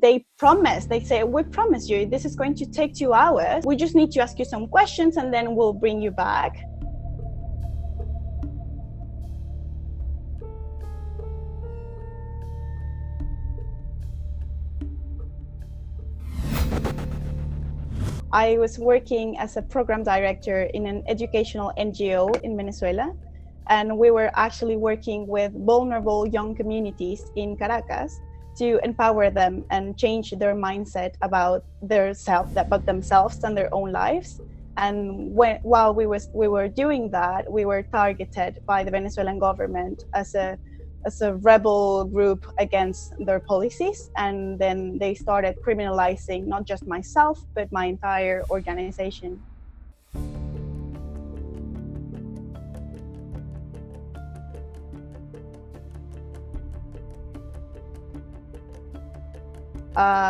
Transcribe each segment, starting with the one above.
They say, we promise you, this is going to take 2 hours. We just need to ask you some questions and then we'll bring you back. I was working as a program director in an educational NGO in Venezuela, and we were actually working with vulnerable young communities in Caracas to empower them and change their mindset about themselves and their own lives. And while we were doing that, we were targeted by the Venezuelan government as a rebel group against their policies, and then they started criminalizing not just myself but my entire organization.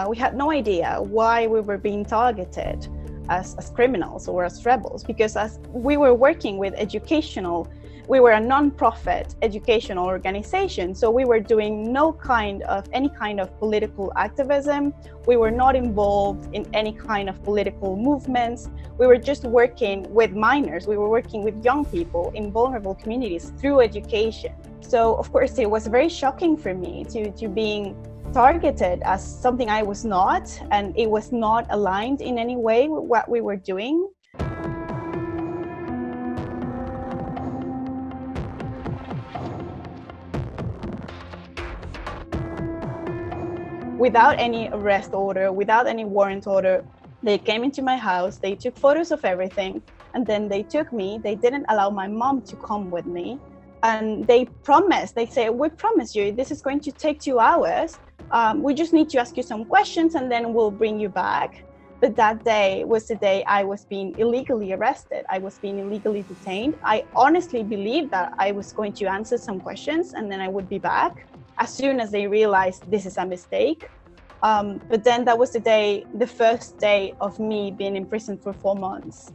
We had no idea why we were being targeted as criminals or as rebels, because as we were working with we were a non-profit educational organization, so we were doing any kind of political activism. We were not involved in any kind of political movements. We were just working with minors. We were working with young people in vulnerable communities through education. So of course it was very shocking for me to being targeted as something I was not, and it was not aligned in any way with what we were doing. Without any arrest order, without any warrant order, they came into my house, they took photos of everything, and then they took me. They didn't allow my mom to come with me. And they say, we promise you, this is going to take 2 hours. We just need to ask you some questions and then we'll bring you back. But that day was the day I was being illegally arrested. I was being illegally detained. I honestly believed that I was going to answer some questions and then I would be back as soon as they realized this is a mistake. But then that was the first day of me being in prison for 4 months.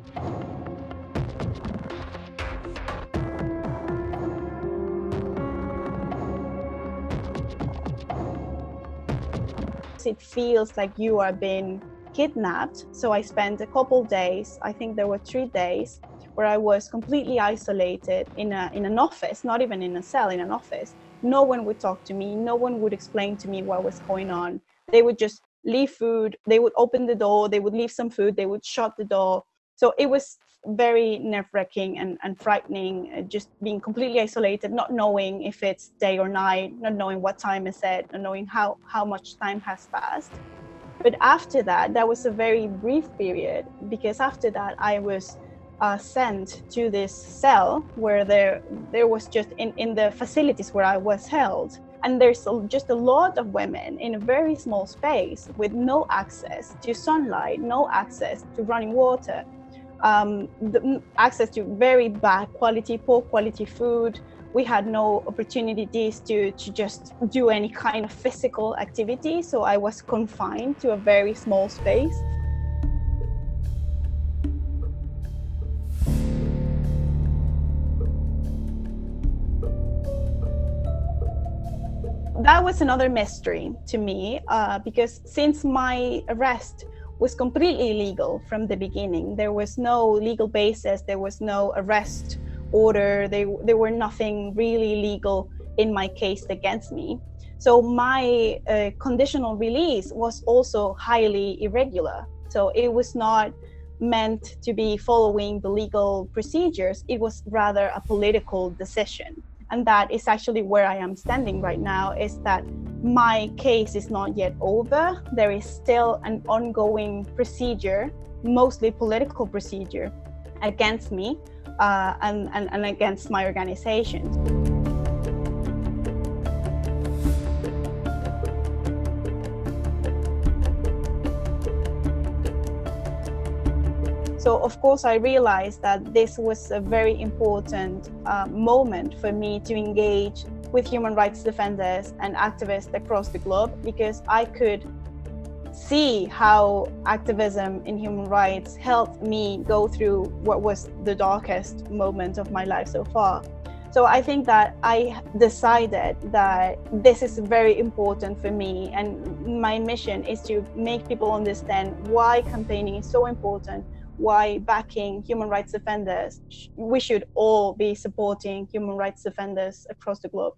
It feels like you are being kidnapped. So I spent a couple days, I think there were 3 days, where I was completely isolated in an office, not even in a cell, in an office. No one would talk to me. No one would explain to me what was going on. They would just leave food. They would open the door. They would leave some food. They would shut the door. So it was very nerve-wracking and frightening, just being completely isolated, not knowing if it's day or night, not knowing what time is it, not knowing how much time has passed. But after that was a very brief period, because after that I was sent to this cell where there was just in the facilities where I was held. And there's just a lot of women in a very small space with no access to sunlight, no access to running water, access to very poor quality food. We had no opportunities to just do any kind of physical activity. So I was confined to a very small space. That was another mystery to me, because since my arrest was completely illegal from the beginning, there was no legal basis, there was no arrest order, there were nothing really legal in my case against me. So my conditional release was also highly irregular. So it was not meant to be following the legal procedures, it was rather a political decision. And that is actually where I am standing right now, is that my case is not yet over. There is still an ongoing procedure, mostly political procedure, against me and against my organization. So of course I realized that this was a very important moment for me to engage with human rights defenders and activists across the globe, because I could see how activism in human rights helped me go through what was the darkest moment of my life so far. So I think that I decided that this is very important for me, and my mission is to make people understand why campaigning is so important, why backing human rights defenders, we should all be supporting human rights defenders across the globe.